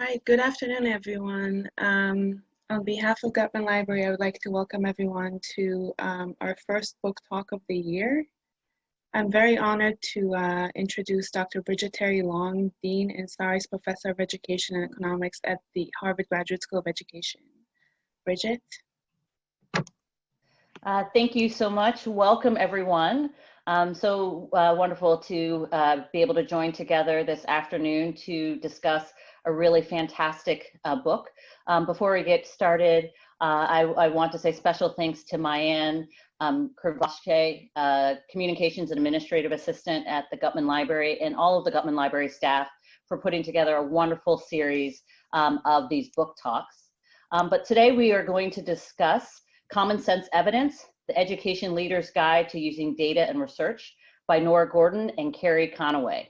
Hi, good afternoon, everyone. On behalf of Gutman Library, I would like to welcome everyone to our first book talk of the year. I'm very honored to introduce Dr. Bridget Terry Long, Dean and Saris Professor of Education and Economics at the Harvard Graduate School of Education. Bridget? Thank you so much. Welcome, everyone. So wonderful to be able to join together this afternoon to discuss a really fantastic book. Before we get started, I want to say special thanks to Mayan Kurvashke, Communications and Administrative Assistant at the Gutman Library, and all of the Gutman Library staff for putting together a wonderful series of these book talks. But today we are going to discuss Common Sense Evidence, the Education Leader's Guide to Using Data and Research by Nora Gordon and Carrie Conaway.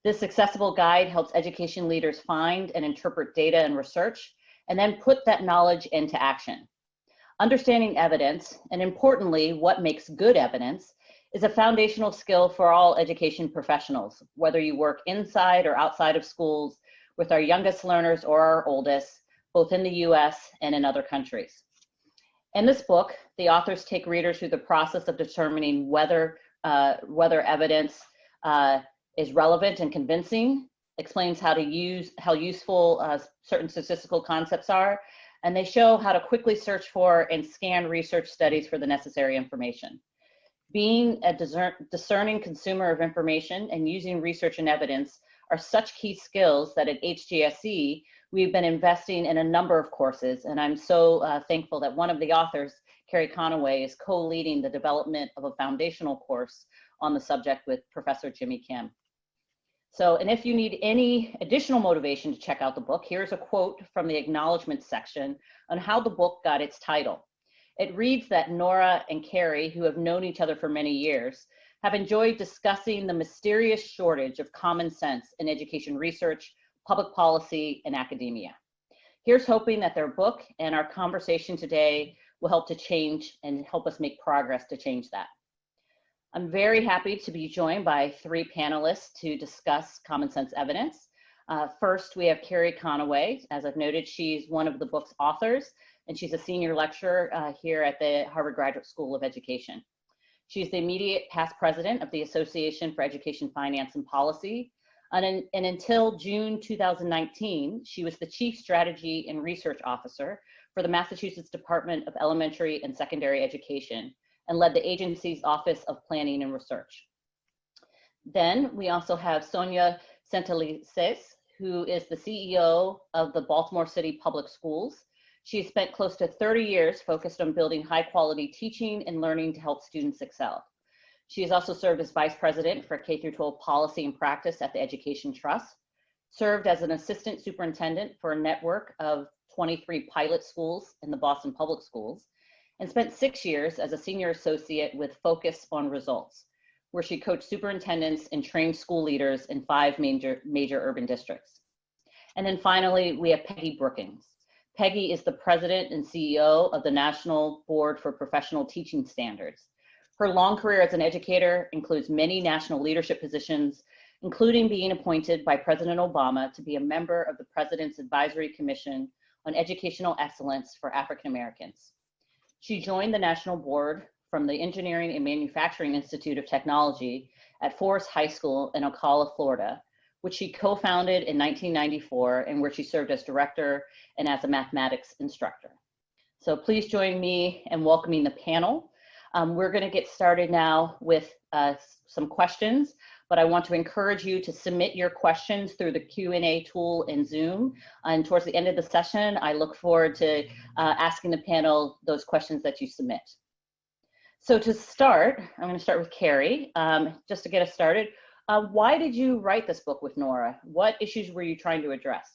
This accessible guide helps education leaders find and interpret data and research, and then put that knowledge into action. Understanding evidence, and importantly, what makes good evidence, is a foundational skill for all education professionals, whether you work inside or outside of schools, with our youngest learners or our oldest, both in the US and in other countries. In this book, the authors take readers through the process of determining whether evidence is relevant and convincing, explains how useful certain statistical concepts are, and they show how to quickly search for and scan research studies for the necessary information. Being a discerning consumer of information and using research and evidence are such key skills that at HGSE, we've been investing in a number of courses, and I'm so thankful that one of the authors, Carrie Conaway, is co-leading the development of a foundational course on the subject with Professor Jimmy Kim. So, and if you need any additional motivation to check out the book, here's a quote from the acknowledgement section on how the book got its title. It reads that Nora and Carrie, who have known each other for many years, have enjoyed discussing the mysterious shortage of common sense in education research, public policy, and academia. Here's hoping that their book and our conversation today will help to change and help us make progress to change that. I'm very happy to be joined by three panelists to discuss common sense evidence. First, we have Carrie Conaway. As I've noted, she's one of the book's authors, and she's a senior lecturer here at the Harvard Graduate School of Education. She's the immediate past president of the Association for Education Finance and Policy. And until June 2019, she was the Chief Strategy and Research Officer for the Massachusetts Department of Elementary and Secondary Education, and led the agency's Office of Planning and Research. Then we also have Sonia Centalises, who is the CEO of the Baltimore City Public Schools. She has spent close to 30 years focused on building high quality teaching and learning to help students excel. She has also served as Vice President for K-12 Policy and Practice at the Education Trust, served as an Assistant Superintendent for a network of 23 pilot schools in the Boston Public Schools, and spent 6 years as a Senior Associate with Focus on Results, where she coached superintendents and trained school leaders in 5 major urban districts. And then finally, we have Peggy Brookins. Peggy is the President and CEO of the National Board for Professional Teaching Standards. Her long career as an educator includes many national leadership positions, including being appointed by President Obama to be a member of the President's Advisory Commission on Educational Excellence for African Americans. She joined the National Board from the Engineering and Manufacturing Institute of Technology at Forest High School in Ocala, Florida, which she co-founded in 1994 and where she served as director and as a mathematics instructor. So please join me in welcoming the panel. We're going to get started now with some questions, but I want to encourage you to submit your questions through the Q&A tool in Zoom. And towards the end of the session, I look forward to asking the panel those questions that you submit. So to start, I'm going to start with Carrie, just to get us started. Why did you write this book with Nora? What issues were you trying to address?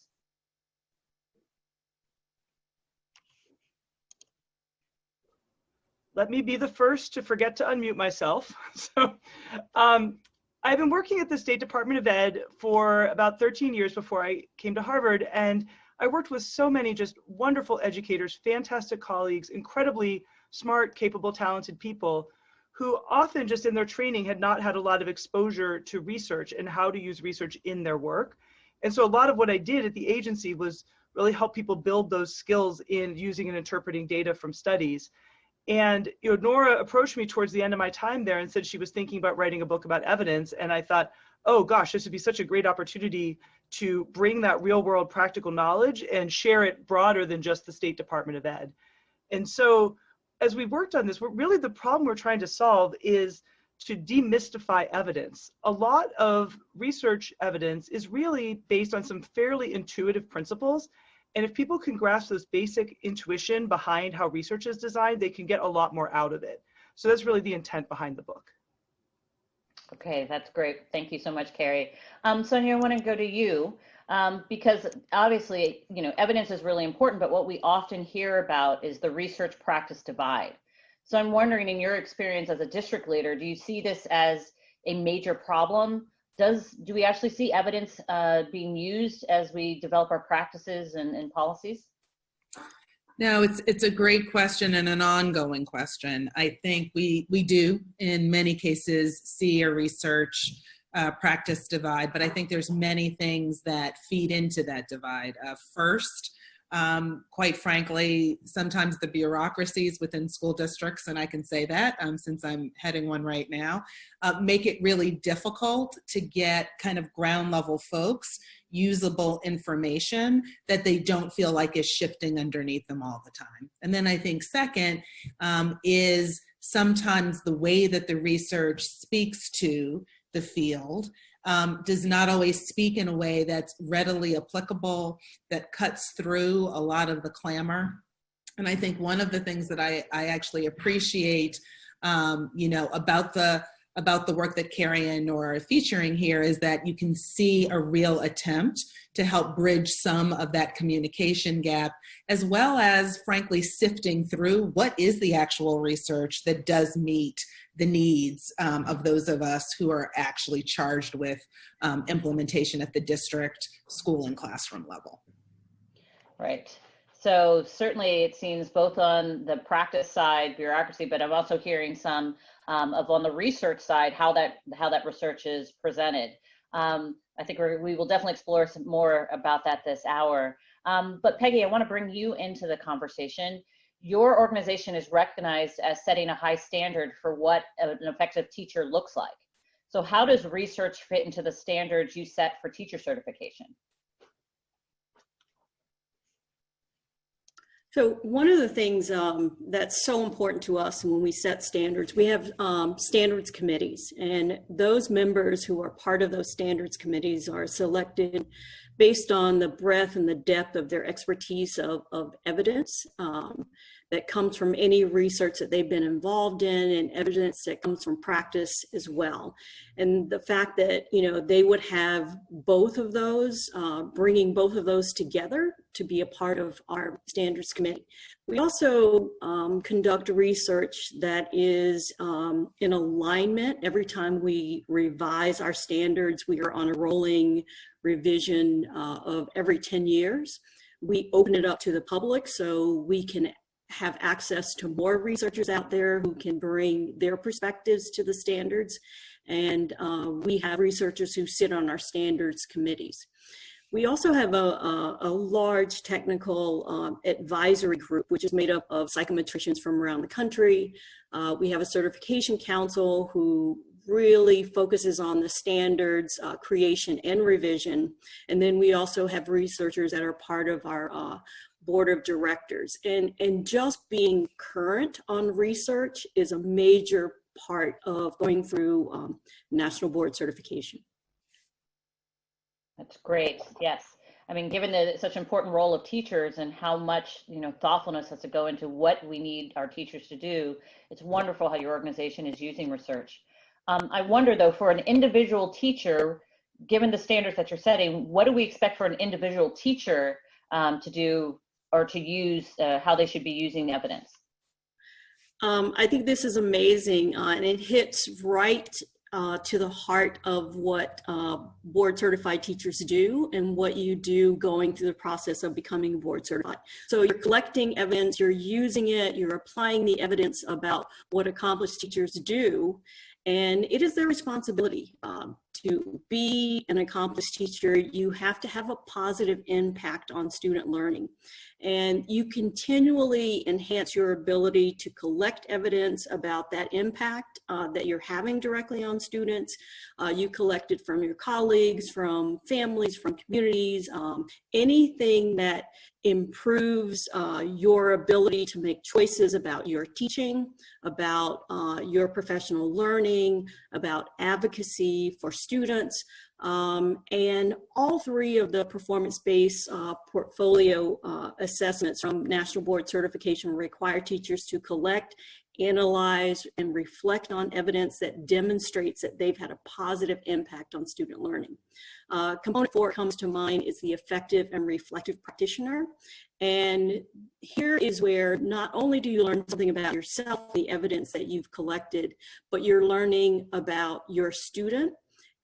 Let me be the first to forget to unmute myself. So I've been working at the State Department of Ed for about 13 years before I came to Harvard, and I worked with so many just wonderful educators, fantastic colleagues, incredibly smart, capable, talented people who often just in their training had not had a lot of exposure to research and how to use research in their work. And so a lot of what I did at the agency was really help people build those skills in using and interpreting data from studies. And Nora approached me towards the end of my time there and said she was thinking about writing a book about evidence. And I thought, oh gosh, this would be such a great opportunity to bring that real world practical knowledge and share it broader than just the State Department of Ed. And so as we worked on this, really the problem we're trying to solve is to demystify evidence. A lot of research evidence is really based on some fairly intuitive principles. And if people can grasp this basic intuition behind how research is designed, they can get a lot more out of it. So that's really the intent behind the book. Okay, that's great. Thank you so much, Carrie. Sonia, I want to go to you because obviously, evidence is really important, but what we often hear about is the research practice divide. So I'm wondering, in your experience as a district leader, do you see this as a major problem? Do we actually see evidence being used as we develop our practices and policies? No, it's a great question and an ongoing question. I think we do in many cases see a research practice divide, but I think there's many things that feed into that divide. First, quite frankly, sometimes the bureaucracies within school districts, and I can say that since I'm heading one right now, make it really difficult to get kind of ground level folks usable information that they don't feel like is shifting underneath them all the time. And then I think second is sometimes the way that the research speaks to the field does not always speak in a way that's readily applicable, that cuts through a lot of the clamor. And I think one of the things that I actually appreciate, about the work that Carrie and Nora are featuring here is that you can see a real attempt to help bridge some of that communication gap, as well as, frankly, sifting through what is the actual research that does meet the needs of those of us who are actually charged with implementation at the district, school, and classroom level. Right. So certainly it seems both on the practice side, bureaucracy, but I'm also hearing some on the research side, how that research is presented. I think we will definitely explore some more about that this hour. But Peggy, I want to bring you into the conversation. Your organization is recognized as setting a high standard for what an effective teacher looks like. So how does research fit into the standards you set for teacher certification? So one of the things that's so important to us when we set standards, we have standards committees, and those members who are part of those standards committees are selected based on the breadth and the depth of their expertise of evidence that comes from any research that they've been involved in, and evidence that comes from practice as well. And the fact that, they would have both of those, bringing both of those together to be a part of our standards committee. We also conduct research that is in alignment. Every time we revise our standards, we are on a rolling revision of every 10 years. We open it up to the public so we can have access to more researchers out there who can bring their perspectives to the standards. And we have researchers who sit on our standards committees. We also have a large technical advisory group, which is made up of psychometricians from around the country. We have a certification council who really focuses on the standards creation and revision. And then we also have researchers that are part of our board of directors. And just being current on research is a major part of going through national board certification. That's great. Yes. I mean, given the such important role of teachers and how much, thoughtfulness has to go into what we need our teachers to do, it's wonderful how your organization is using research. I wonder though, for an individual teacher, given the standards that you're setting, what do we expect for an individual teacher to do or to use, how they should be using the evidence? I think this is amazing, and it hits right to the heart of what board certified teachers do and what you do going through the process of becoming board certified. So you're collecting evidence, you're using it, you're applying the evidence about what accomplished teachers do, and it is their responsibility to be an accomplished teacher, you have to have a positive impact on student learning. And you continually enhance your ability to collect evidence about that impact that you're having directly on students. You collect it from your colleagues, from families, from communities, anything that improves your ability to make choices about your teaching, about your professional learning, about advocacy for students. And all three of the performance-based portfolio assessments from National Board Certification require teachers to collect, analyze, and reflect on evidence that demonstrates that they've had a positive impact on student learning. Component 4 comes to mind is the effective and reflective practitioner. And here is where not only do you learn something about yourself, the evidence that you've collected, but you're learning about your student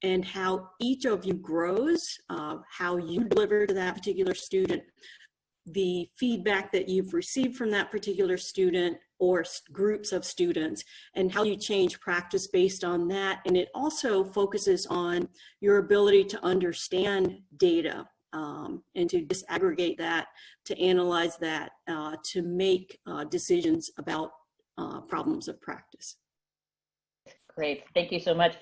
and how each of you grows, how you deliver to that particular student, the feedback that you've received from that particular student or groups of students, and how you change practice based on that. And it also focuses on your ability to understand data and to disaggregate that, to analyze that, to make decisions about problems of practice. Great, thank you so much.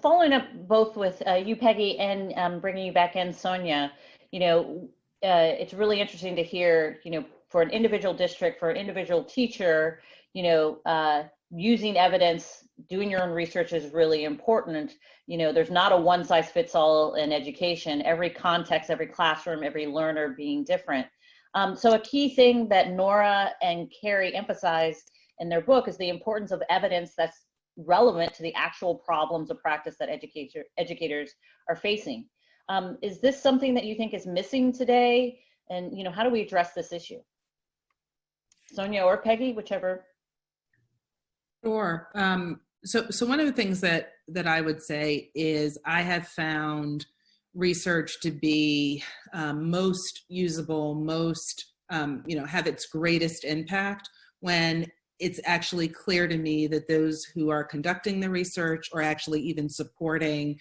Following up both with you, Peggy, and bringing you back in, Sonia, you know, it's really interesting to hear, you know, for an individual district, for an individual teacher, you know, using evidence, doing your own research is really important. You know, there's not a one size fits all in education, every context, every classroom, every learner being different. So a key thing that Nora and Carrie emphasize in their book is the importance of evidence that's relevant to the actual problems of practice that educators are facing. Is this something that you think is missing today? And, you know, how do we address this issue? Sonia or Peggy, whichever. Sure. So one of the things that I would say is I have found research to be most usable, most, you know, have its greatest impact when it's actually clear to me that those who are conducting the research or actually even supporting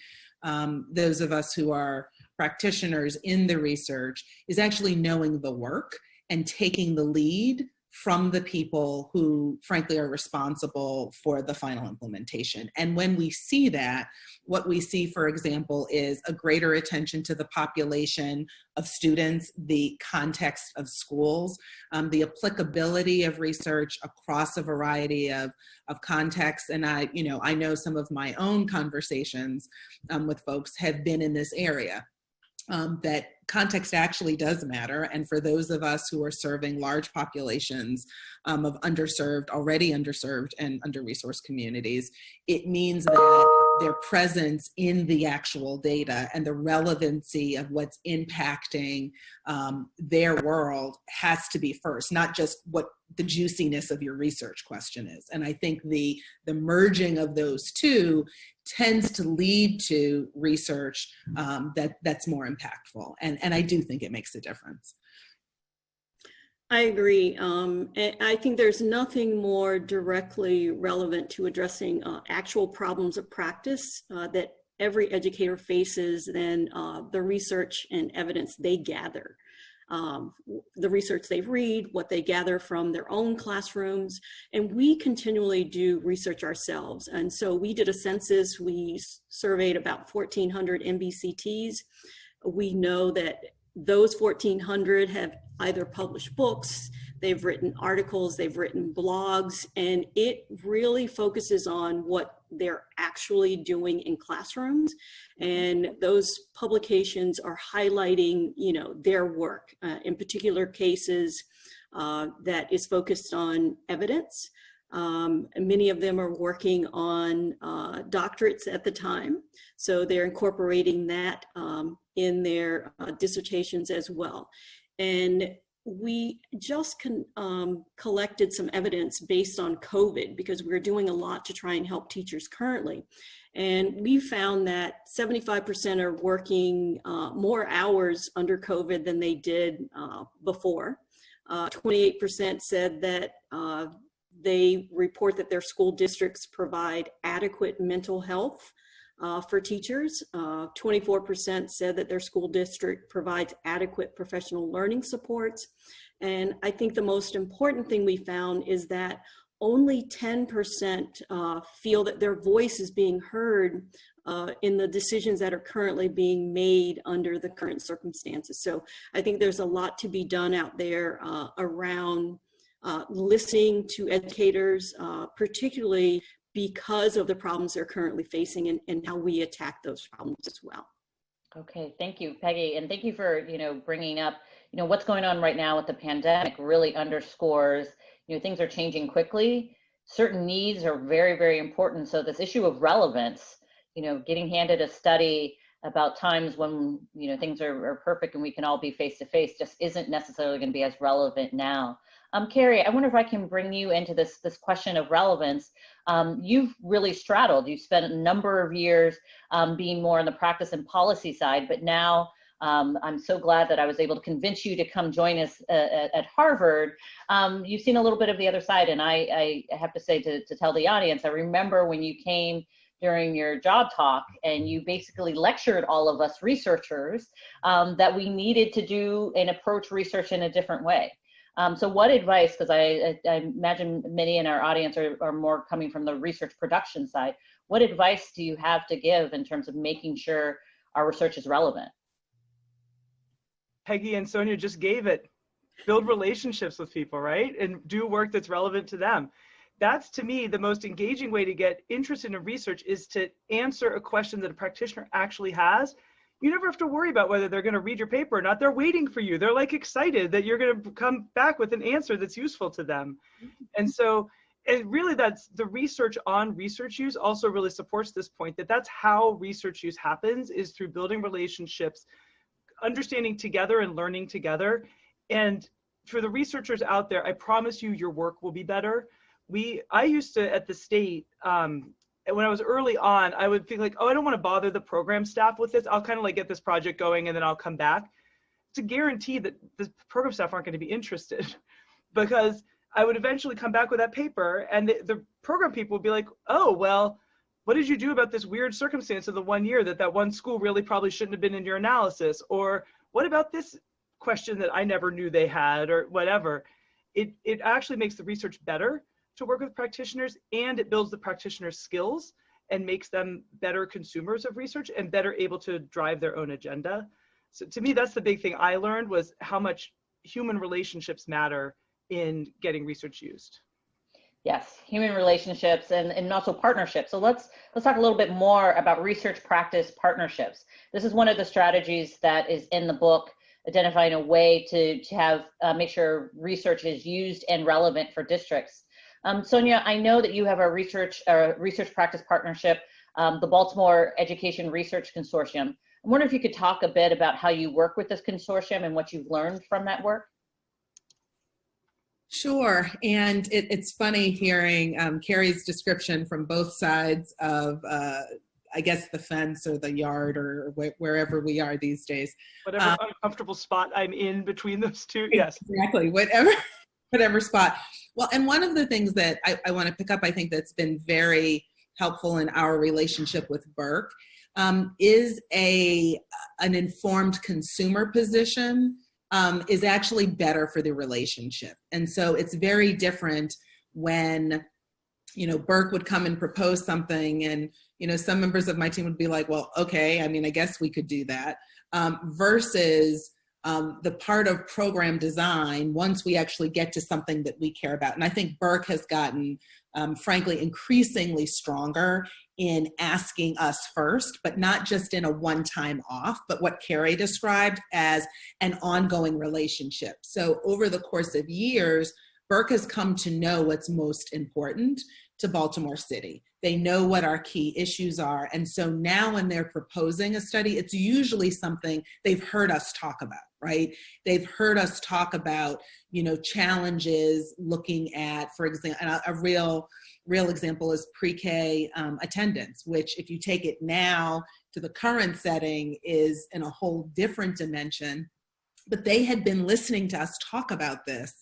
those of us who are practitioners in the research is actually knowing the work and taking the lead from the people who frankly are responsible for the final implementation. And when we see that, what we see, for example, is a greater attention to the population of students, the context of schools, the applicability of research across a variety of contexts. And I know some of my own conversations with folks have been in this area. That context actually does matter. And for those of us who are serving large populations of already underserved and under-resourced communities, it means that their presence in the actual data and the relevancy of what's impacting their world has to be first, not just what the juiciness of your research question is. And I think the merging of those two tends to lead to research that's more impactful. And I do think it makes a difference. I agree. And I think there's nothing more directly relevant to addressing actual problems of practice that every educator faces than the research and evidence they gather. The research they read, what they gather from their own classrooms, and we continually do research ourselves. And so we did a census, we surveyed about 1,400 MBCTs. We know that those 1,400 have either published books, they've written articles, they've written blogs, and it really focuses on what they're actually doing in classrooms. And those publications are highlighting, you know, their work, in particular cases that is focused on evidence. Many of them are working on doctorates at the time, so they're incorporating that in their dissertations as well. And we just collected some evidence based on COVID because we're doing a lot to try and help teachers currently. And we found that 75% are working more hours under COVID than they did before. 28% said that they report that their school districts provide adequate mental health for teachers. 24% said that their school district provides adequate professional learning supports. And I think the most important thing we found is that only 10% feel that their voice is being heard in the decisions that are currently being made under the current circumstances. So I think there's a lot to be done out there around listening to educators, particularly because of the problems they're currently facing and how we attack those problems as well. Okay, thank you, Peggy, and thank you for bringing up what's going on right now with the pandemic. Really underscores things are changing quickly. Certain needs are very, very important. So this issue of relevance, getting handed a study about times when things are perfect and we can all be face to face just isn't necessarily going to be as relevant now. Carrie, I wonder if I can bring you into this question of relevance. You've really straddled. You've spent a number of years being more on the practice and policy side, but now I'm so glad that I was able to convince you to come join us at Harvard. You've seen a little bit of the other side, and I have to say to tell the audience, I remember when you came during your job talk and you basically lectured all of us researchers that we needed to do and approach research in a different way. So what advice, because I imagine many in our audience are more coming from the research production side, what advice do you have to give in terms of making sure our research is relevant? Peggy and Sonia just gave it. Build relationships with people, right? And do work that's relevant to them. That's, to me, the most engaging way to get interested in research is to answer a question that a practitioner actually has. You never have to worry about whether they're going to read your paper or not. They're waiting for you. They're like excited that you're going to come back with an answer that's useful to them. And so, and really that's the research on research use also really supports this point that that's how research use happens, is through building relationships, understanding together and learning together. And for the researchers out there, I promise you your work will be better. I used to, at the state, when I was early on, I would feel like, oh, I don't want to bother the program staff with this. I'll kind of like get this project going and then I'll come back. It's a guarantee that the program staff aren't going to be interested because I would eventually come back with that paper and the program people would be like, oh, well, what did you do about this weird circumstance of the 1 year that one school really probably shouldn't have been in your analysis? Or what about this question that I never knew they had, or whatever? It actually makes the research better to work with practitioners, and it builds the practitioners' skills and makes them better consumers of research and better able to drive their own agenda. So to me, that's the big thing I learned, was how much human relationships matter in getting research used. Yes, human relationships and also partnerships. So let's talk a little bit more about research practice partnerships. This is one of the strategies that is in the book, identifying a way to have make sure research is used and relevant for districts. Sonia, I know that you have a research practice partnership, the Baltimore Education Research Consortium. I wonder if you could talk a bit about how you work with this consortium and what you've learned from that work. Sure, and it's funny hearing Carrie's description from both sides of, I guess, the fence or the yard or wherever we are these days. Whatever uncomfortable spot I'm in between those two, yes. Exactly, whatever spot. Well, and one of the things that I want to pick up, I think that's been very helpful in our relationship with Burke is an informed consumer position is actually better for the relationship. And so it's very different when, Burke would come and propose something and, some members of my team would be like, well, okay, I mean, I guess we could do that, versus the part of program design once we actually get to something that we care about. And I think Burke has gotten, frankly, increasingly stronger in asking us first, but not just in a one-time off, but what Carrie described as an ongoing relationship. So over the course of years, Burke has come to know what's most important to Baltimore City. They know what our key issues are. And so now when they're proposing a study, it's usually something they've heard us talk about, right? They've heard us talk about, challenges looking at, for example, a real example is pre-K attendance, which if you take it now to the current setting is in a whole different dimension. But they had been listening to us talk about this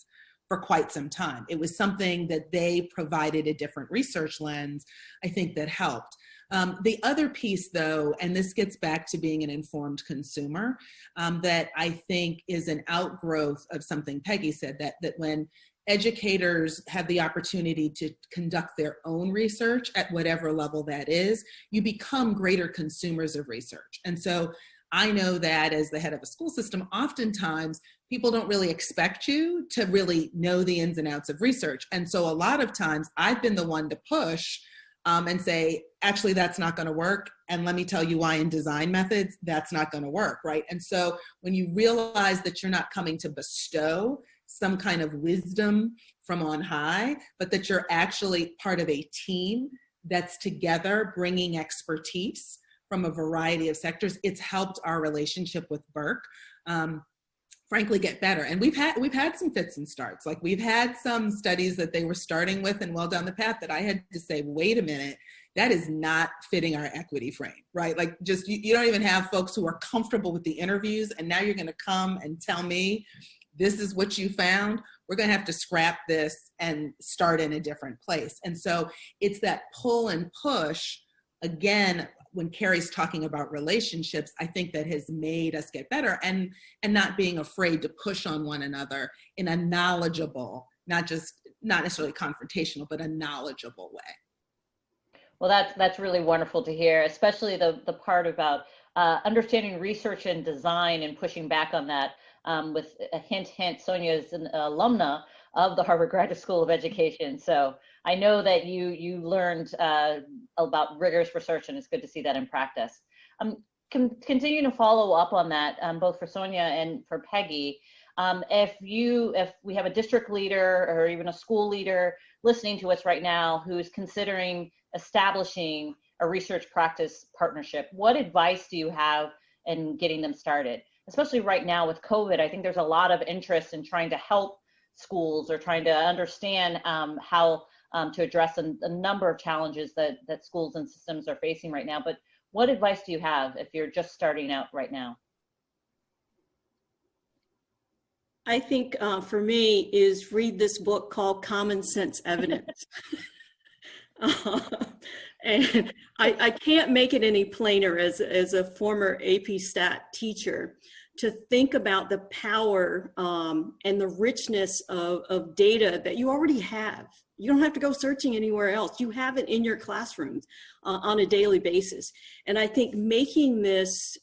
for quite some time. It was something that they provided a different research lens, I think, that helped. The other piece, though, and this gets back to being an informed consumer, that I think is an outgrowth of something Peggy said, that when educators have the opportunity to conduct their own research at whatever level that is, you become greater consumers of research. And so I know that as the head of a school system, oftentimes people don't really expect you to really know the ins and outs of research. And so a lot of times I've been the one to push and say, actually, that's not going to work. And let me tell you why in design methods, that's not going to work, right? And so when you realize that you're not coming to bestow some kind of wisdom from on high, but that you're actually part of a team that's together bringing expertise from a variety of sectors, it's helped our relationship with Burke frankly get better. And we've had some fits and starts. Like we've had some studies that they were starting with and well down the path that I had to say, wait a minute, that is not fitting our equity frame, right? Like just, you don't even have folks who are comfortable with the interviews, and now you're gonna come and tell me this is what you found. We're gonna have to scrap this and start in a different place. And so it's that pull and push, again, when Carrie's talking about relationships, I think that has made us get better, and not being afraid to push on one another in a knowledgeable, not necessarily confrontational, but a knowledgeable way. Well, that's really wonderful to hear, especially the part about understanding research and design and pushing back on that. With a hint, Sonia is an alumna of the Harvard Graduate School of Education. So I know that you learned about rigorous research, and it's good to see that in practice. Continue to follow up on that, both for Sonia and for Peggy. If we have a district leader or even a school leader listening to us right now who's considering establishing a research practice partnership, what advice do you have in getting them started? Especially right now with COVID, I think there's a lot of interest in trying to help schools or trying to understand how to address a number of challenges that schools and systems are facing right now. But what advice do you have if you're just starting out right now? I think for me is read this book called Common Sense Evidence. And I can't make it any plainer as a former AP Stat teacher to think about the power and the richness of data that you already have. You don't have to go searching anywhere else. You have it in your classrooms on a daily basis. And I think making this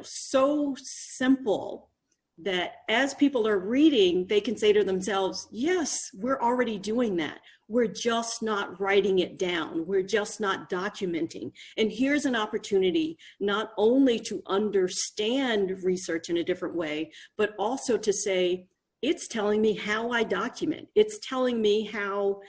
so simple that as people are reading, they can say to themselves, yes, we're already doing that. We're just not writing it down. We're just not documenting. And here's an opportunity not only to understand research in a different way, but also to say, it's telling me how I document. It's telling me how,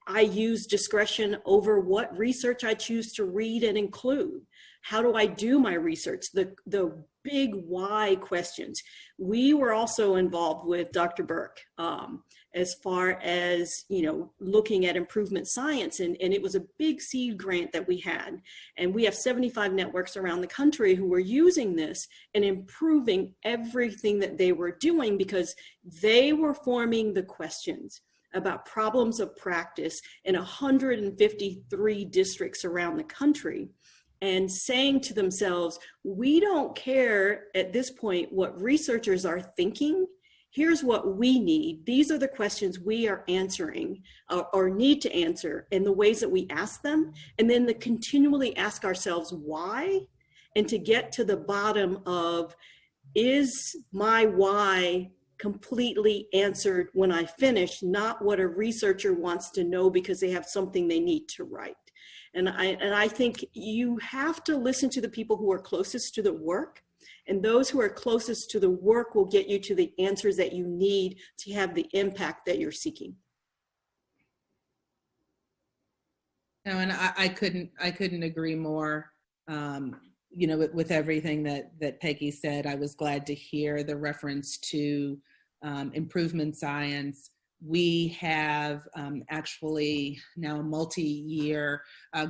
I use discretion over what research I choose to read and include. How do I do my research? The big why questions. We were also involved with Dr. Burke as far as, looking at improvement science. And it was a big seed grant that we had. And we have 75 networks around the country who were using this and improving everything that they were doing because they were forming the questions about problems of practice in 153 districts around the country and saying to themselves, we don't care at this point what researchers are thinking. Here's what we need. These are the questions we are answering or need to answer in the ways that we ask them. And then to continually ask ourselves why, and to get to the bottom of, is my why completely answered when I finish, not what a researcher wants to know because they have something they need to write. And I think you have to listen to the people who are closest to the work, and those who are closest to the work will get you to the answers that you need to have the impact that you're seeking. No, and I couldn't agree more. With everything that Peggy said, I was glad to hear the reference to improvement science, we have actually now a multi-year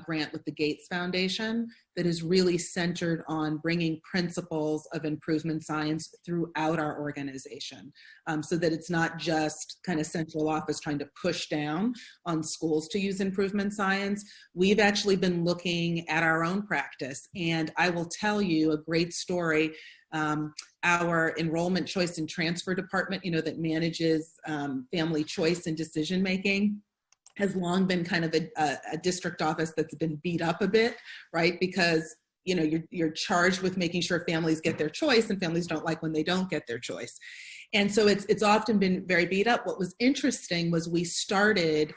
grant with the Gates Foundation that is really centered on bringing principles of improvement science throughout our organization, so that it's not just kind of central office trying to push down on schools to use improvement science. We've actually been looking at our own practice, and I will tell you a great story. Our enrollment choice and transfer department, that manages family choice and decision making, has long been kind of a district office that's been beat up a bit, right? Because you're charged with making sure families get their choice, and families don't like when they don't get their choice. And so it's often been very beat up. What was interesting was we started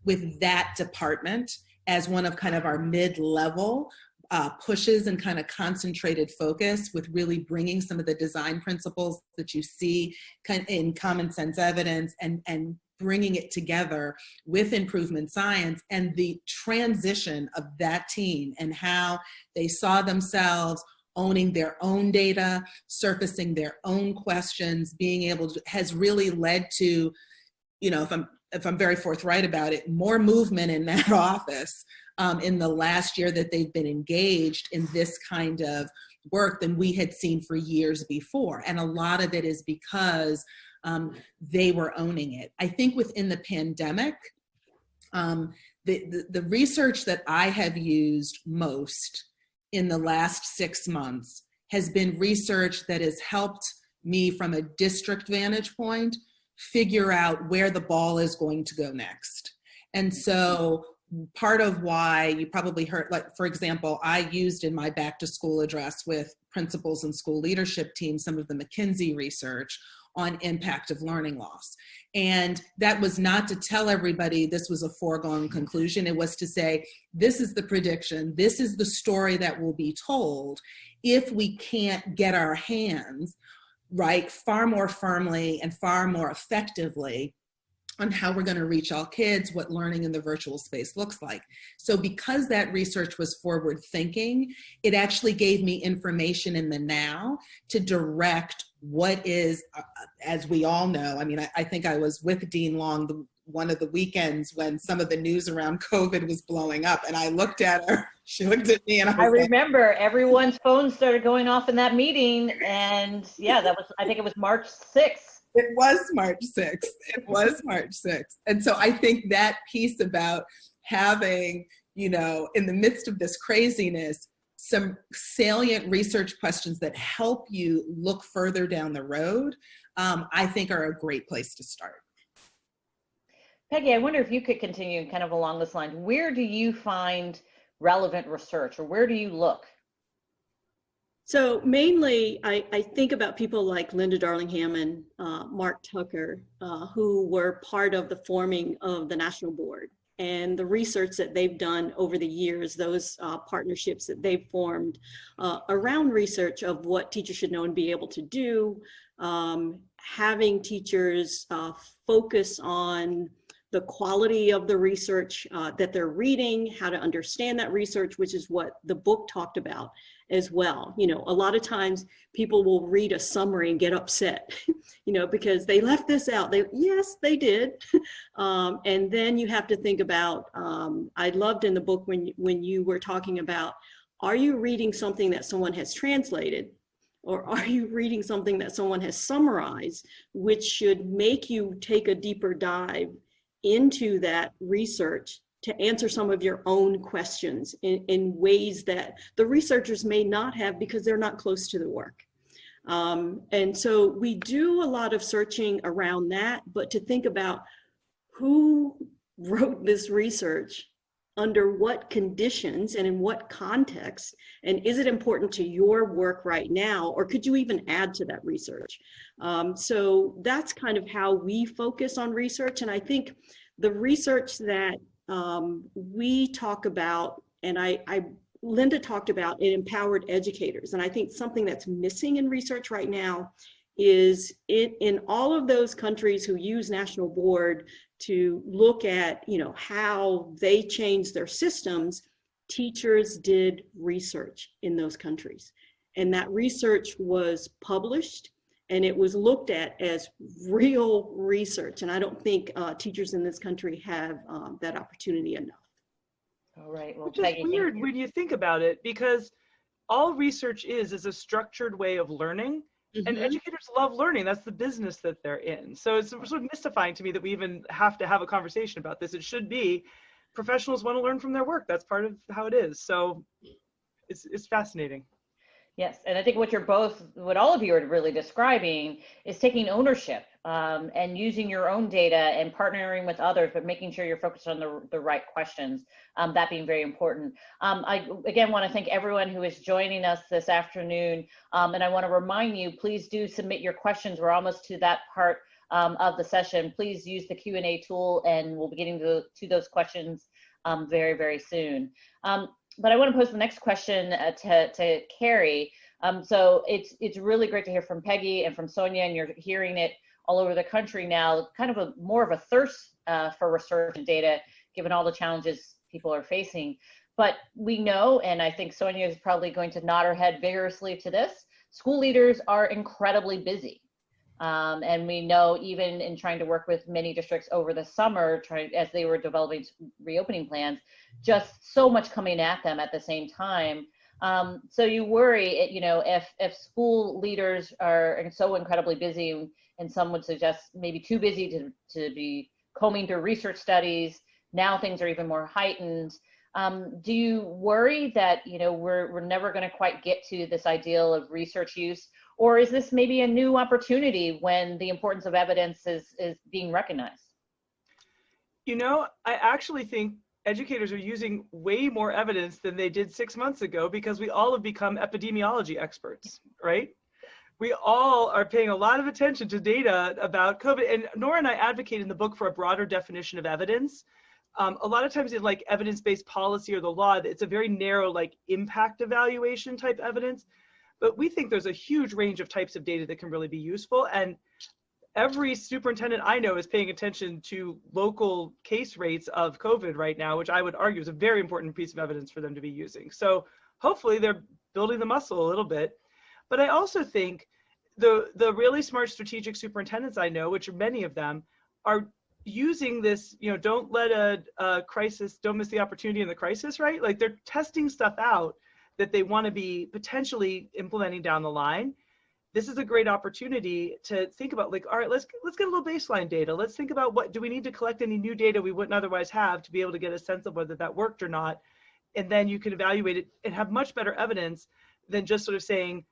with that department as one of kind of our mid-level pushes and kind of concentrated focus, with really bringing some of the design principles that you see kind of in common sense evidence and bringing it together with improvement science, and the transition of that team and how they saw themselves owning their own data, surfacing their own questions, being able to, has really led to, if I'm very forthright about it, more movement in that office in the last year that they've been engaged in this kind of work than we had seen for years before. And a lot of it is because they were owning it. I think within the pandemic, the research that I have used most in the last 6 months has been research that has helped me from a district vantage point figure out where the ball is going to go next. And so part of why you probably heard, like, for example, I used in my back to school address with principals and school leadership teams some of the McKinsey research on impact of learning loss. And that was not to tell everybody this was a foregone conclusion. It was to say, this is the prediction, this is the story that will be told if we can't get our hands right far more firmly and far more effectively on how we're going to reach all kids, what learning in the virtual space looks like. So because that research was forward thinking, it actually gave me information in the now to direct what is, as we all know, I mean, I think I was with Dean Long one of the weekends when some of the news around COVID was blowing up, and I looked at her, she looked at me, and I remember everyone's phones started going off in that meeting, and yeah, that was, I think it was March 6th. It was March 6th. It was March 6th. And so I think that piece about having, in the midst of this craziness, some salient research questions that help you look further down the road, I think are a great place to start. Peggy, I wonder if you could continue kind of along this line. Where do you find relevant research, or where do you look? So mainly, I think about people like Linda Darling-Hammond, Mark Tucker, who were part of the forming of the National Board, and the research that they've done over the years, those partnerships that they've formed around research of what teachers should know and be able to do, having teachers focus on the quality of the research that they're reading, how to understand that research, which is what the book talked about as well. A lot of times people will read a summary and get upset, because they left this out. Yes, they did. And then you have to think about, I loved in the book when you were talking about, are you reading something that someone has translated? Or are you reading something that someone has summarized, which should make you take a deeper dive into that research to answer some of your own questions in ways that the researchers may not have because they're not close to the work. And so we do a lot of searching around that, but to think about who wrote this research, under what conditions and in what context, and is it important to your work right now, or could you even add to that research? So that's kind of how we focus on research. And I think the research that we talk about, and Linda talked about, it empowered educators. And I think something that's missing in research right now is in all of those countries who use National Board to look at, how they changed their systems, teachers did research in those countries. And that research was published and it was looked at as real research. And I don't think teachers in this country have that opportunity enough. All right. Well, Which is Peggy, weird when you think about it, because all research is a structured way of learning, and educators love learning. That's the business that they're in. So it's sort of mystifying to me that we even have to have a conversation about this. It should be professionals want to learn from their work. That's part of how it is. So it's fascinating. Yes, and I think what all of you are really describing is taking ownership and using your own data and partnering with others, but making sure you're focused on the right questions, that being very important. I, again, want to thank everyone who is joining us this afternoon, and I want to remind you, please do submit your questions. We're almost to that part of the session. Please use the Q&A tool, and we'll be getting to those questions very, very soon. But I want to pose the next question to Carrie. So it's really great to hear from Peggy and from Sonia, and you're hearing it all over the country now, kind of more of a thirst for research and data, given all the challenges people are facing. But we know, and I think Sonia is probably going to nod her head vigorously to this, school leaders are incredibly busy. And we know, even in trying to work with many districts over the summer, as they were developing reopening plans, just so much coming at them at the same time. So you worry, if school leaders are so incredibly busy, and some would suggest maybe too busy to be combing through research studies, now things are even more heightened. Do you worry that we're never going to quite get to this ideal of research use? Or is this maybe a new opportunity when the importance of evidence is being recognized? I actually think educators are using way more evidence than they did 6 months ago, because we all have become epidemiology experts, right? We all are paying a lot of attention to data about COVID. And Nora and I advocate in the book for a broader definition of evidence. A lot of times in like evidence-based policy or the law, it's a very narrow like impact evaluation type evidence. But we think there's a huge range of types of data that can really be useful. And every superintendent I know is paying attention to local case rates of COVID right now, which I would argue is a very important piece of evidence for them to be using. So hopefully they're building the muscle a little bit. But I also think the really smart strategic superintendents I know, which are many of them, are using this, don't let a crisis, don't miss the opportunity in the crisis, right? Like they're testing stuff out that they want to be potentially implementing down the line. This is a great opportunity to think about, like, all right, let's get a little baseline data. Let's think about what do we need to collect any new data we wouldn't otherwise have to be able to get a sense of whether that worked or not. And then you can evaluate it and have much better evidence than just sort of saying,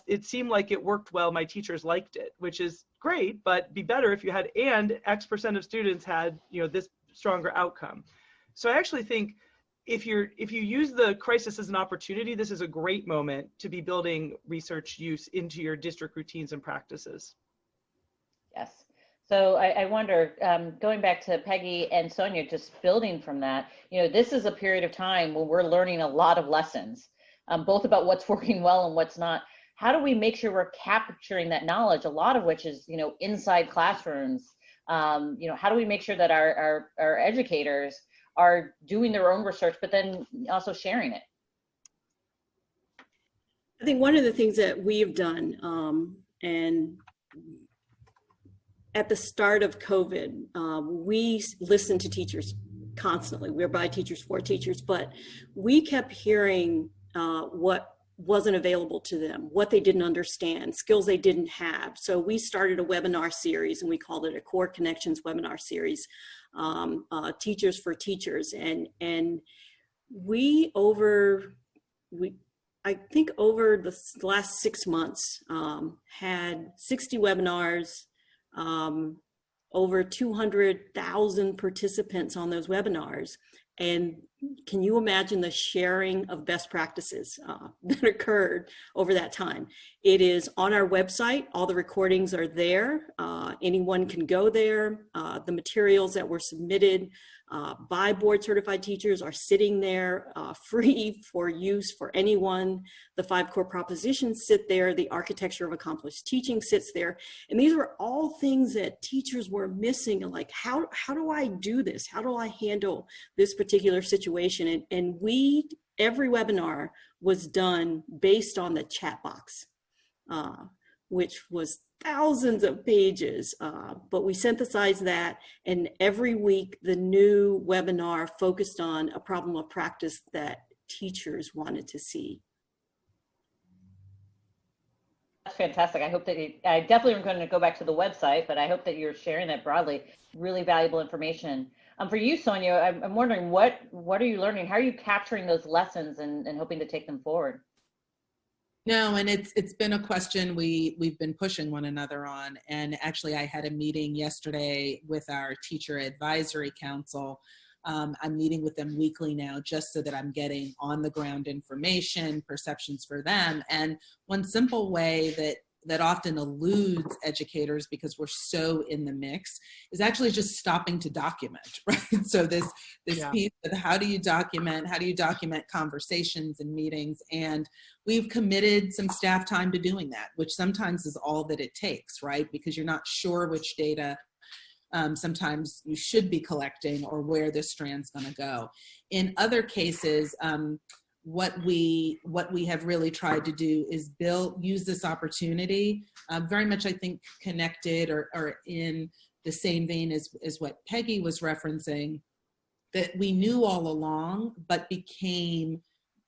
it seemed like it worked well, my teachers liked it, which is great, but be better if you had, and X% of students had, this stronger outcome. So I actually think if you use the crisis as an opportunity, this is a great moment to be building research use into your district routines and practices. Yes. So I wonder, going back to Peggy and Sonia, just building from that, this is a period of time when we're learning a lot of lessons, both about what's working well and what's not. How do we make sure we're capturing that knowledge, a lot of which is, inside classrooms? How do we make sure that our educators are doing their own research, but then also sharing it? I think one of the things that we have done, and at the start of COVID, we listened to teachers constantly. We're by teachers for teachers, but we kept hearing what wasn't available to them, what they didn't understand, skills they didn't have. So we started a webinar series, and we called it a Core Connections webinar series, Teachers for Teachers. And I think over the last 6 months, had 60 webinars, over 200,000 participants on those webinars. And can you imagine the sharing of best practices that occurred over that time? It is on our website. All the recordings are there. Anyone can go there. The materials that were submitted by board certified teachers are sitting there free for use for anyone. The 5 core propositions sit there. The architecture of accomplished teaching sits there. And these were all things that teachers were missing. And like, how do I do this? How do I handle this particular situation? And every webinar was done based on the chat box. which was thousands of pages, but we synthesized that, and every week the new webinar focused on a problem of practice that teachers wanted to see. That's fantastic. I hope that I definitely am going to go back to the website, but I hope that you're sharing that broadly. Really valuable information. For you, Sonia, I'm wondering what are you learning? How are you capturing those lessons and hoping to take them forward? No, and it's been a question we've been pushing one another on. And actually, I had a meeting yesterday with our Teacher Advisory Council. I'm meeting with them weekly now, just so that I'm getting on the ground information, perceptions for them. And one simple way that often eludes educators, because we're so in the mix, is actually just stopping to document, right? So this piece of how do you document conversations and meetings, and we've committed some staff time to doing that, which sometimes is all that it takes, right? Because you're not sure which data sometimes you should be collecting or where this strand's going to go. In other cases, what we have really tried to do is use this opportunity, very much I think connected or in the same vein as what Peggy was referencing, that we knew all along, but became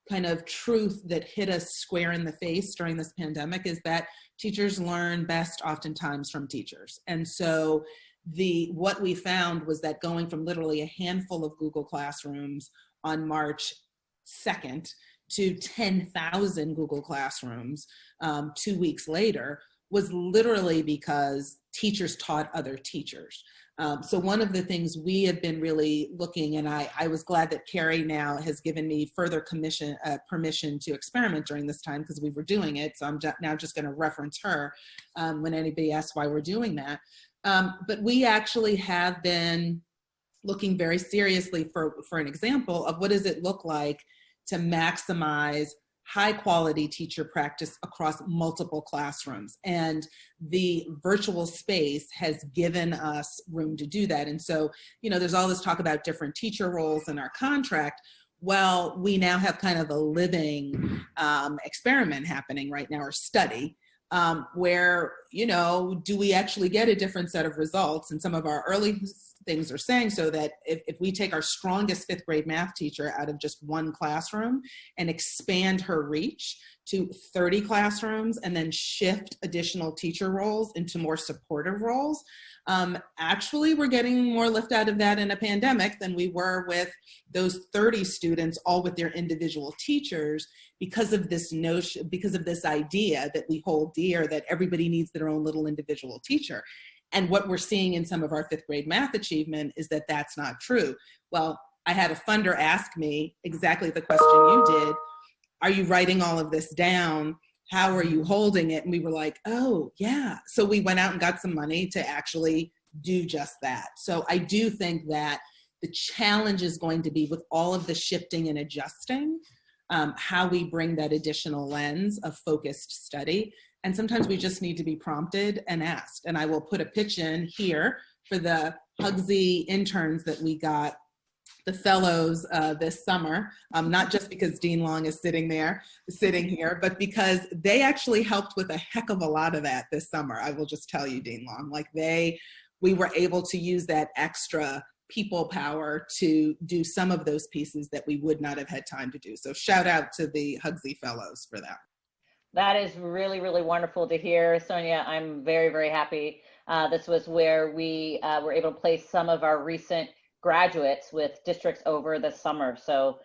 kind of truth that hit us square in the face during this pandemic, is that teachers learn best oftentimes from teachers. And so what we found was that going from literally a handful of Google Classrooms on March 2nd to 10,000 Google Classrooms 2 weeks later was literally because teachers taught other teachers. So one of the things we have been really looking, and I was glad that Carrie now has given me further permission to experiment during this time, because we were doing it. So I'm now just going to reference her when anybody asks why we're doing that. But we actually have been looking very seriously for an example of what does it look like to maximize high quality teacher practice across multiple classrooms. And the virtual space has given us room to do that. And so, there's all this talk about different teacher roles in our contract. Well, we now have kind of a living experiment happening right now, or study, where, do we actually get a different set of results? And some of our early things are saying so that if we take our strongest 5th grade math teacher out of just one classroom and expand her reach to 30 classrooms and then shift additional teacher roles into more supportive roles, actually we're getting more lift out of that in a pandemic than we were with those 30 students, all with their individual teachers, because of this notion, because of this idea that we hold dear, that everybody needs their own little individual teacher. And what we're seeing in some of our 5th grade math achievement is that that's not true. Well, I had a funder ask me exactly the question you did. Are you writing all of this down? How are you holding it? And we were like, oh yeah. So we went out and got some money to actually do just that. So I do think that the challenge is going to be, with all of the shifting and adjusting, how we bring that additional lens of focused study. And sometimes we just need to be prompted and asked. And I will put a pitch in here for the HGSE interns that we got, the fellows this summer, not just because Dean Long is sitting here, but because they actually helped with a heck of a lot of that this summer. I will just tell you, Dean Long, we were able to use that extra people power to do some of those pieces that we would not have had time to do. So shout out to the HGSE fellows for that. That is really, really wonderful to hear, Sonia. I'm very, very happy. This was where we were able to place some of our recent graduates with districts over the summer. So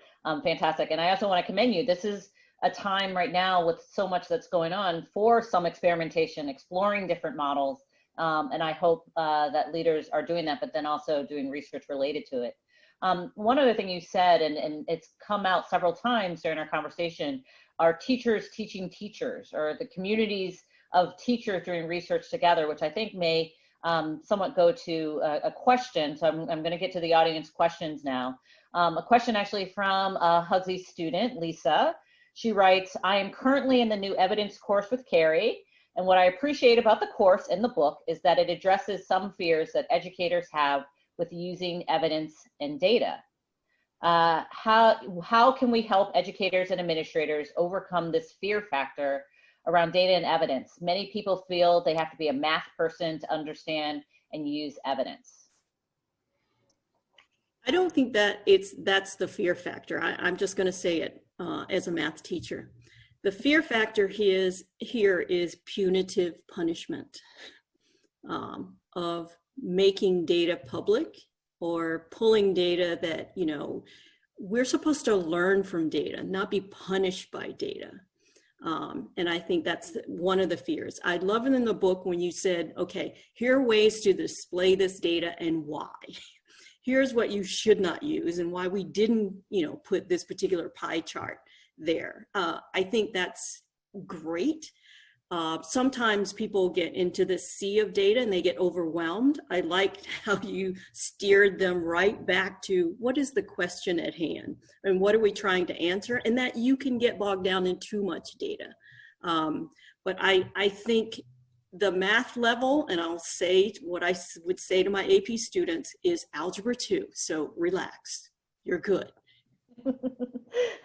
fantastic. And I also want to commend you. This is a time right now with so much that's going on for some experimentation, exploring different models. And I hope that leaders are doing that, but then also doing research related to it. One other thing you said, and it's come out several times during our conversation, are teachers teaching teachers, or the communities of teachers doing research together, which I think may somewhat go to a question. So I'm going to get to the audience questions now. A question actually from a HGSE student, Lisa. She writes, I am currently in the new evidence course with Carrie, and what I appreciate about the course and the book is that it addresses some fears that educators have with using evidence and data. How can we help educators and administrators overcome this fear factor around data and evidence. Many people feel they have to be a math person to understand and use evidence. I don't think that that's the fear factor. I'm just going to say it as a math teacher. The fear factor here is punitive punishment of making data public or pulling data that, you know, we're supposed to learn from data, not be punished by data. And I think that's one of the fears. I love it in the book when you said, okay, here are ways to display this data and why. Here's what you should not use and why we didn't, you know, put this particular pie chart there. I think that's great. Sometimes people get into the sea of data and they get overwhelmed. I liked how you steered them right back to what is the question at hand and what are we trying to answer, and that you can get bogged down in too much data. But I think the math level, and I'll say what I would say to my AP students, is Algebra 2. So relax, you're good.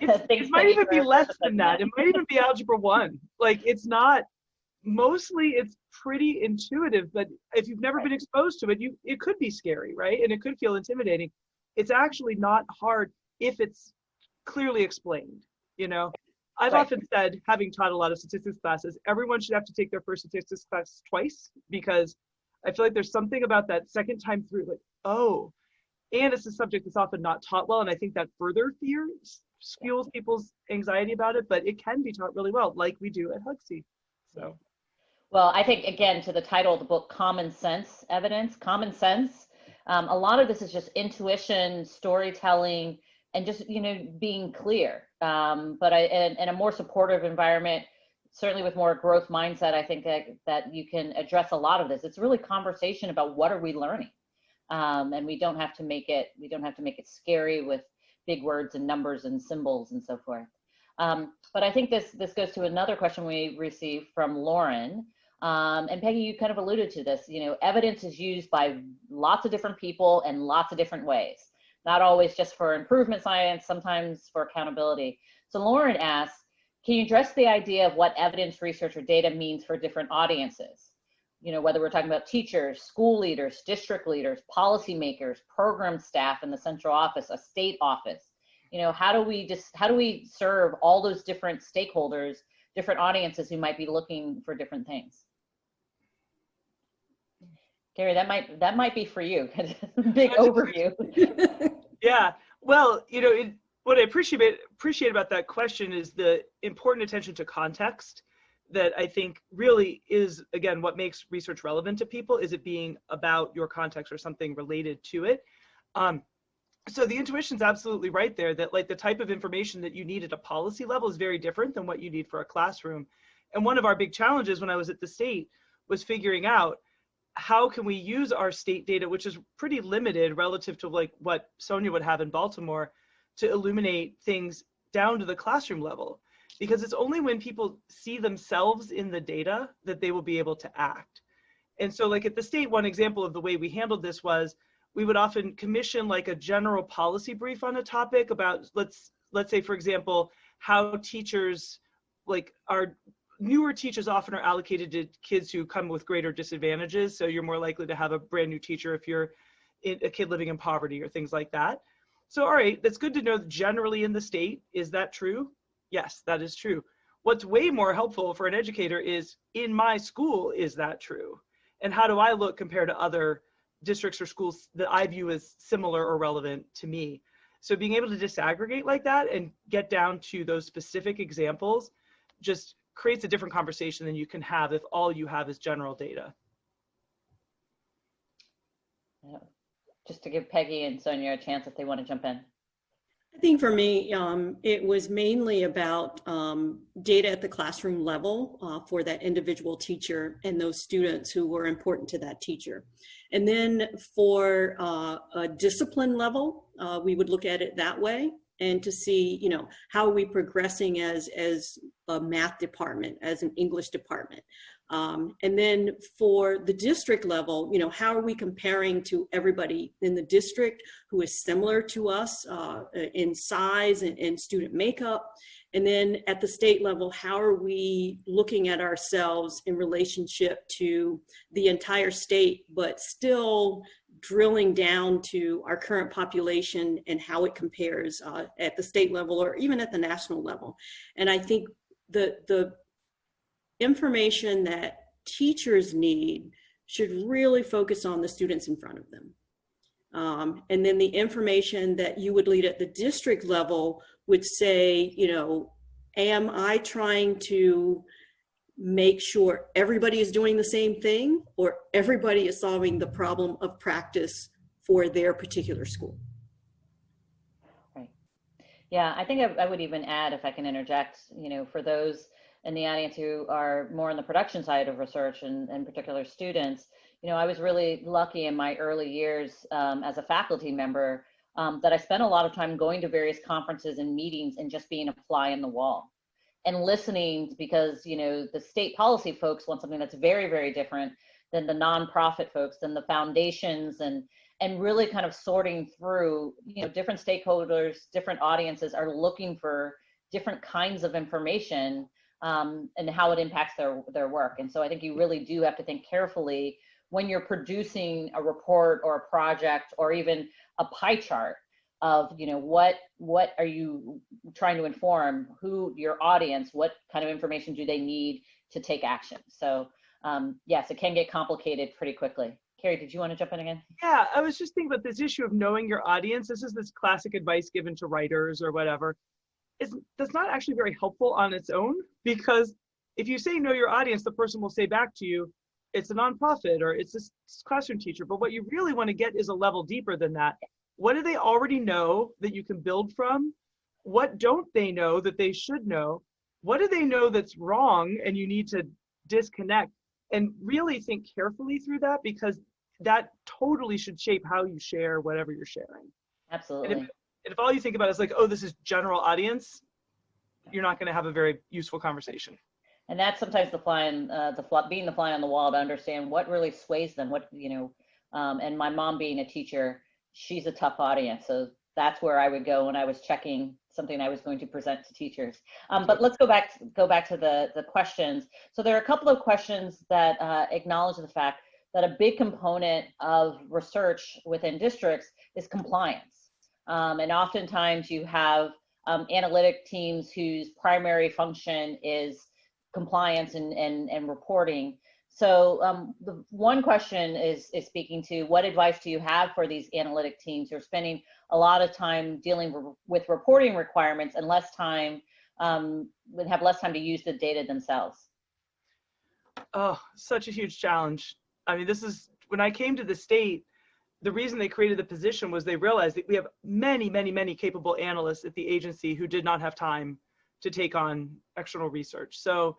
It might even be less than that. It might even be Algebra 1. Like, it's not, mostly it's pretty intuitive, but if you've never been exposed to it, it could be scary, right? And it could feel intimidating. It's actually not hard if it's clearly explained, you know? I've often said, having taught a lot of statistics classes, everyone should have to take their first statistics class twice, because I feel like there's something about that second time through, like, oh, and it's a subject that's often not taught well, and I think that further fuels people's anxiety about it, but it can be taught really well, like we do at HGSE. So, well, I think, again, to the title of the book, Common Sense Evidence, common sense, a lot of this is just intuition, storytelling, and just, you know, being clear. But in a more supportive environment, certainly with more growth mindset, I think that you can address a lot of this. It's really conversation about what are we learning, and we don't have to make it scary with big words and numbers and symbols and so forth. But I think this goes to another question we received from Lauren. And Peggy, you kind of alluded to this. You know, evidence is used by lots of different people in lots of different ways. Not always just for improvement science, sometimes for accountability. So Lauren asks, can you address the idea of what evidence research or data means for different audiences? You know, whether we're talking about teachers, school leaders, district leaders, policymakers, program staff in the central office, a state office. You know, how do we serve all those different stakeholders, different audiences who might be looking for different things? Carrie, that might be for you. Big overview. Yeah. Well, you know, what I appreciate about that question is the important attention to context that I think really is, again, what makes research relevant to people, is it being about your context or something related to it. So the intuition's absolutely right there, that like the type of information that you need at a policy level is very different than what you need for a classroom. And one of our big challenges when I was at the state was figuring out how can we use our state data, which is pretty limited relative to like what Sonia would have in Baltimore, to illuminate things down to the classroom level. Because it's only when people see themselves in the data that they will be able to act. And so like at the state, one example of the way we handled this was we would often commission like a general policy brief on a topic about, let's say, for example, how teachers, like our newer teachers often are allocated to kids who come with greater disadvantages. So you're more likely to have a brand new teacher if you're a kid living in poverty or things like that. So, all right, that's good to know generally in the state. Is that true? Yes, that is true. What's way more helpful for an educator is, in my school, is that true? And how do I look compared to other districts or schools that I view as similar or relevant to me? So being able to disaggregate like that and get down to those specific examples just creates a different conversation than you can have if all you have is general data. Yeah. Just to give Peggy and Sonia a chance if they want to jump in. I think for me, it was mainly about data at the classroom level for that individual teacher and those students who were important to that teacher. And then for a discipline level, we would look at it that way, and to see, you know, how are we progressing as a math department, as an English department. And then for the district level, how are we comparing to everybody in the district who is similar to us in size and student makeup? And then at the state level, how are we looking at ourselves in relationship to the entire state, but still drilling down to our current population and how it compares at the state level or even at the national level? And I think the information that teachers need should really focus on the students in front of them. And then the information that you would lead at the district level would say, am I trying to make sure everybody is doing the same thing, or everybody is solving the problem of practice for their particular school? Right. Yeah, I think I would even add, if I can interject, for those in the audience who are more on the production side of research and particular students, I was really lucky in my early years as a faculty member that I spent a lot of time going to various conferences and meetings and just being a fly in the wall and listening, because, the state policy folks want something that's very, very different than the nonprofit folks, than the foundations, and really kind of sorting through, different stakeholders, different audiences are looking for different kinds of information and how it impacts their work. And so I think you really do have to think carefully when you're producing a report or a project or even a pie chart of, what are you trying to inform, who your audience, what kind of information do they need to take action? So yes, it can get complicated pretty quickly. Carrie, did you want to jump in again? Yeah, I was just thinking about this issue of knowing your audience. This classic advice given to writers or whatever. That's not actually very helpful on its own, because if you say know your audience, the person will say back to you, it's a nonprofit or it's a classroom teacher. But what you really want to get is a level deeper than that. What do they already know that you can build from? What don't they know that they should know? What do they know that's wrong and you need to disconnect? And really think carefully through that, because that totally should shape how you share whatever you're sharing. Absolutely. And if all you think about is like, oh, this is general audience, you're not going to have a very useful conversation. And that's sometimes being the fly on the wall to understand what really sways them. And my mom being a teacher, she's a tough audience, so that's where I would go when I was checking something I was going to present to teachers. But let's go back to the questions. So there are a couple of questions that acknowledge the fact that a big component of research within districts is compliance. And oftentimes you have analytic teams whose primary function is compliance and reporting. So the one question is speaking to, what advice do you have for these analytic teams who are spending a lot of time dealing with reporting requirements and would have less time to use the data themselves? Oh, such a huge challenge. I mean, this is, when I came to the state, the reason they created the position was they realized that we have many, many, many capable analysts at the agency who did not have time to take on external research. So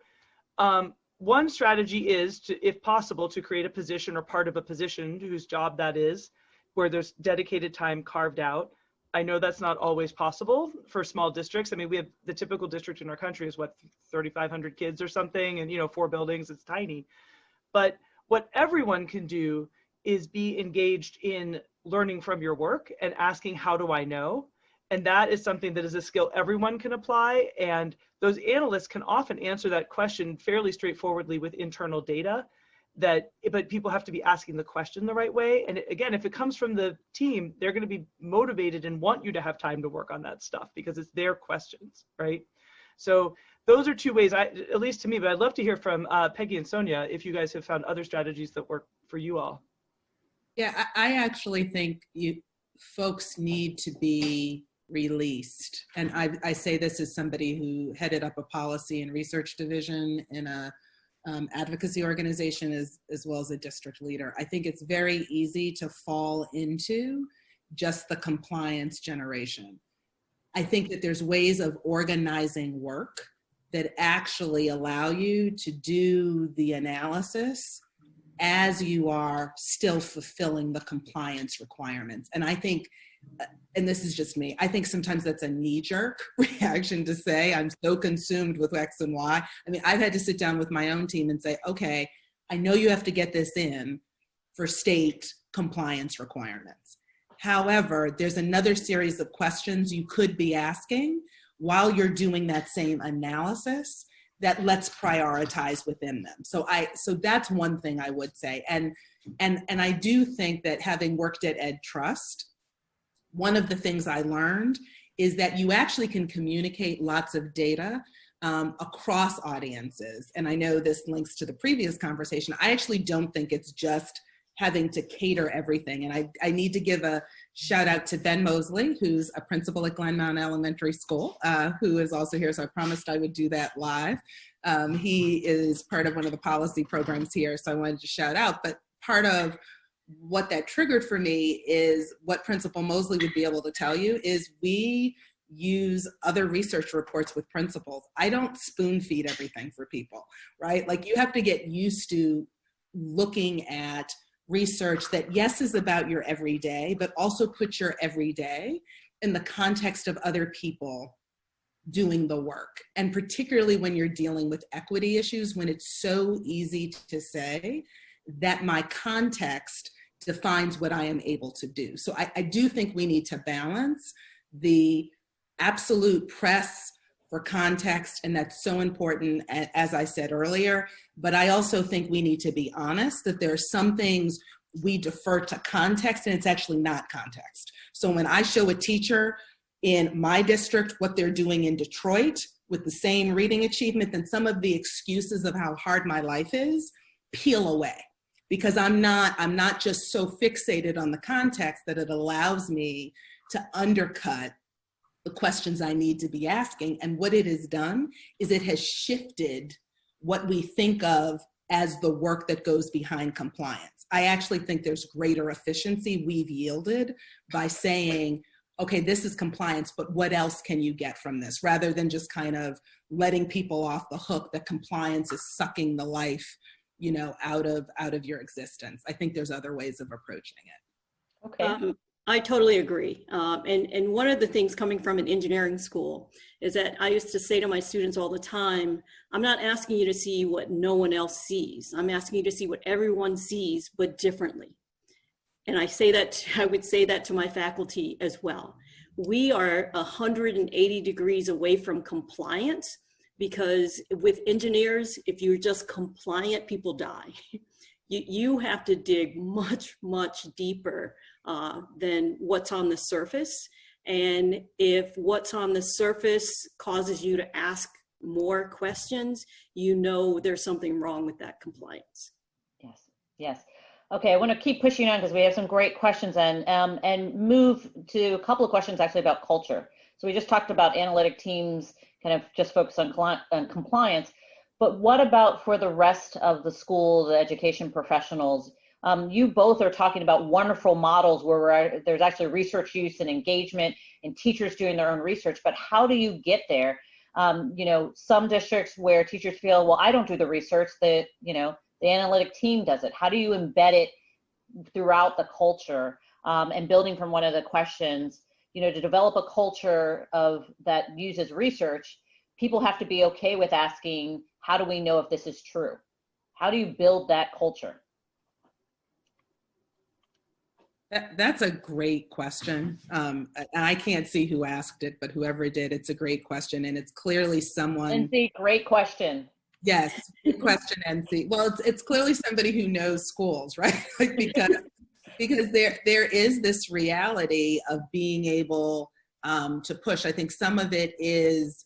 one strategy is to, if possible, to create a position or part of a position whose job that is, where there's dedicated time carved out. I know that's not always possible for small districts. I mean, we have the typical district in our country is what, 3,500 kids or something, and 4 buildings, it's tiny. But what everyone can do is be engaged in learning from your work and asking, how do I know? And that is something that is a skill everyone can apply. And those analysts can often answer that question fairly straightforwardly with internal data, but people have to be asking the question the right way. And again, if it comes from the team, they're going to be motivated and want you to have time to work on that stuff because it's their questions, right? So those are 2 ways, at least to me, but I'd love to hear from Peggy and Sonia if you guys have found other strategies that work for you all. Yeah, I actually think folks need to be released. And I say this as somebody who headed up a policy and research division in a advocacy organization as well as a district leader. I think it's very easy to fall into just the compliance generation. I think that there's ways of organizing work that actually allow you to do the analysis as you are still fulfilling the compliance requirements. And I think and this is just me, I think sometimes that's a knee-jerk reaction to say, I'm so consumed with X and Y. I mean, I've had to sit down with my own team and say, okay, I know you have to get this in for state compliance requirements. However, there's another series of questions you could be asking while you're doing that same analysis that let's prioritize within them. So that's one thing I would say. And I do think that having worked at Ed Trust, one of the things I learned is that you actually can communicate lots of data across audiences. And I know this links to the previous conversation. I actually don't think it's just having to cater everything. And I need to give a shout out to Ben Mosley, who's a principal at Glenmount Elementary School, who is also here. So I promised I would do that live. He is part of one of the policy programs here, so I wanted to shout out. But part of what that triggered for me is what Principal Mosley would be able to tell you is we use other research reports with principals. I don't spoon feed everything for people, right? Like you have to get used to looking at research that yes is about your everyday, but also put your everyday in the context of other people doing the work. And particularly when you're dealing with equity issues, when it's so easy to say that my context defines what I am able to do. So I do think we need to balance the absolute press for context, and that's so important, as I said earlier, but I also think we need to be honest that there are some things we defer to context and it's actually not context. So when I show a teacher in my district what they're doing in Detroit with the same reading achievement, then some of the excuses of how hard my life is peel away, because I'm not just so fixated on the context that it allows me to undercut the questions I need to be asking. And what it has done is it has shifted what we think of as the work that goes behind compliance. I actually think there's greater efficiency we've yielded by saying, okay, this is compliance, but what else can you get from this? Rather than just kind of letting people off the hook that compliance is sucking the life, you know, out of your existence. I think there's other ways of approaching it. Okay. I totally agree. And one of the things coming from an engineering school is that I used to say to my students all the time, I'm not asking you to see what no one else sees. I'm asking you to see what everyone sees, but differently. And I would say that to my faculty as well. We are 180 degrees away from compliance, because with engineers, if you're just compliant, people die. You have to dig much, much deeper than what's on the surface. And if what's on the surface causes you to ask more questions, you know there's something wrong with that compliance. Yes, yes. Okay, I want to keep pushing on because we have some great questions and move to a couple of questions actually about culture. So we just talked about analytic teams kind of just focus on compliance, but what about for the rest of the school, the education professionals? You both are talking about wonderful models where there's actually research use and engagement and teachers doing their own research, but how do you get there? You know, some districts where teachers feel, well, I don't do the research, the analytic team does it. How do you embed it throughout the culture? And building from one of the questions, you know, to develop a culture that uses research, people have to be okay with asking, how do we know if this is true? How do you build that culture? That's a great question. And I can't see who asked it, but whoever did, it's a great question. And it's clearly someone. NC, great question. Yes, good question, NC. Well, it's clearly somebody who knows schools, right? Like because there is this reality of being able to push. I think some of it is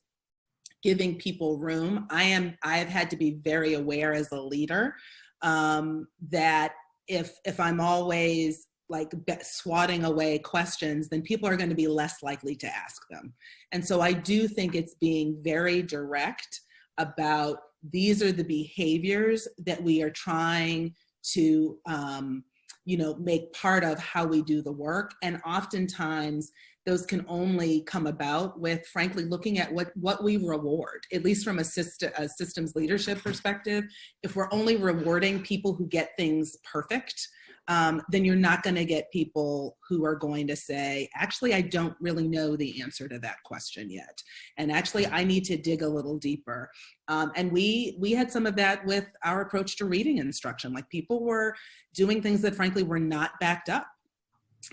giving people room. I've had to be very aware as a leader that if I'm always like swatting away questions, then people are going to be less likely to ask them. And so I do think it's being very direct about these are the behaviors that we are trying to make part of how we do the work. And oftentimes those can only come about with, frankly, looking at what we reward, at least from a systems leadership perspective. If we're only rewarding people who get things perfect, then you're not going to get people who are going to say, actually, I don't really know the answer to that question yet. And actually, I need to dig a little deeper. And we had some of that with our approach to reading instruction. Like, people were doing things that frankly were not backed up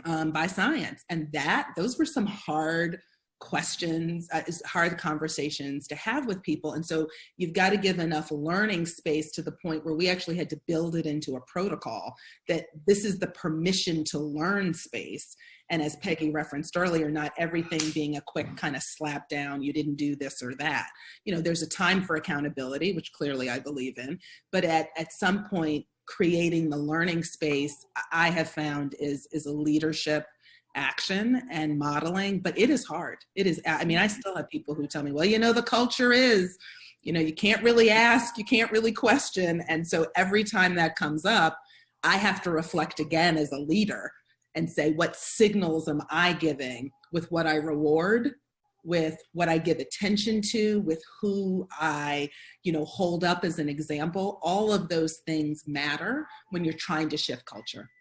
by science. And those were some hard questions, hard conversations to have with people. And so you've got to give enough learning space to the point where we actually had to build it into a protocol that this is the permission to learn space. And as Peggy referenced earlier, not everything being a quick kind of slap down, you didn't do this or that. You know, there's a time for accountability, which clearly I believe in, but at some point, creating the learning space, I have found is a leadership action and modeling, but it is hard. It is, I mean, I still have people who tell me, well, you know, the culture is, you know, you can't really ask, you can't really question. And so every time that comes up, I have to reflect again as a leader and say, what signals am I giving with what I reward, with what I give attention to, with who I, you know, hold up as an example. All of those things matter when you're trying to shift culture.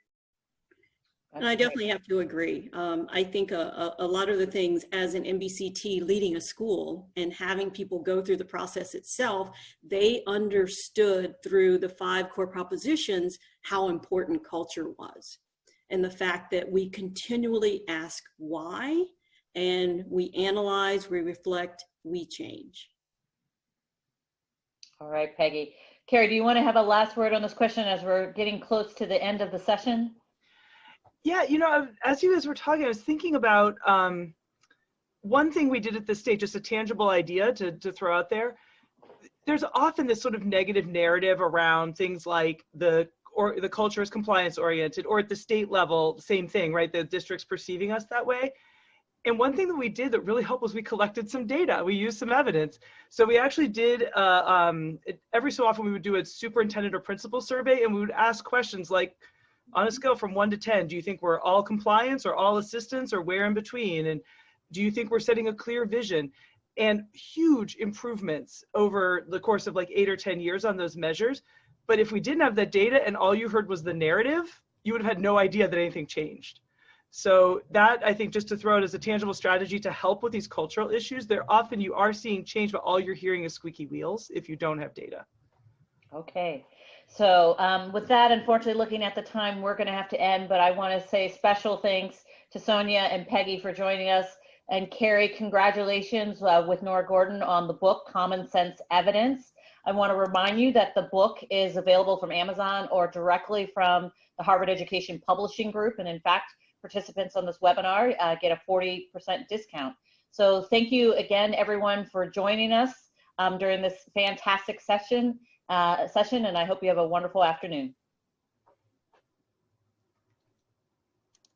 And I definitely have to agree. I think a lot of the things as an MBCT leading a school and having people go through the process itself, they understood through the 5 core propositions how important culture was. And the fact that we continually ask why, and we analyze, we reflect, we change. All right, Peggy. Carrie, do you want to have a last word on this question as we're getting close to the end of the session? Yeah, you know, as you guys were talking, I was thinking about one thing we did at this stage, just a tangible idea to throw out there. There's often this sort of negative narrative around things like the culture is compliance oriented, or at the state level, same thing, right? The district's perceiving us that way. And one thing that we did that really helped was we collected some data. We used some evidence. So we actually did, every so often we would do a superintendent or principal survey, and we would ask questions like, on a scale from 1 to 10, do you think we're all compliance or all assistance or where in between? And do you think we're setting a clear vision? And huge improvements over the course of like 8 or 10 years on those measures. But if we didn't have that data and all you heard was the narrative, you would have had no idea that anything changed. So that, I think, just to throw it as a tangible strategy to help with these cultural issues, there often you are seeing change, but all you're hearing is squeaky wheels if you don't have data. Okay. So with that, unfortunately, looking at the time, we're going to have to end, but I want to say special thanks to Sonia and Peggy for joining us. And Carrie, congratulations with Nora Gordon on the book, Common Sense Evidence. I want to remind you that the book is available from Amazon or directly from the Harvard Education Publishing Group. And in fact, participants on this webinar get a 40% discount. So thank you again, everyone, for joining us during this fantastic session, and I hope you have a wonderful afternoon.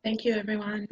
Thank you, everyone.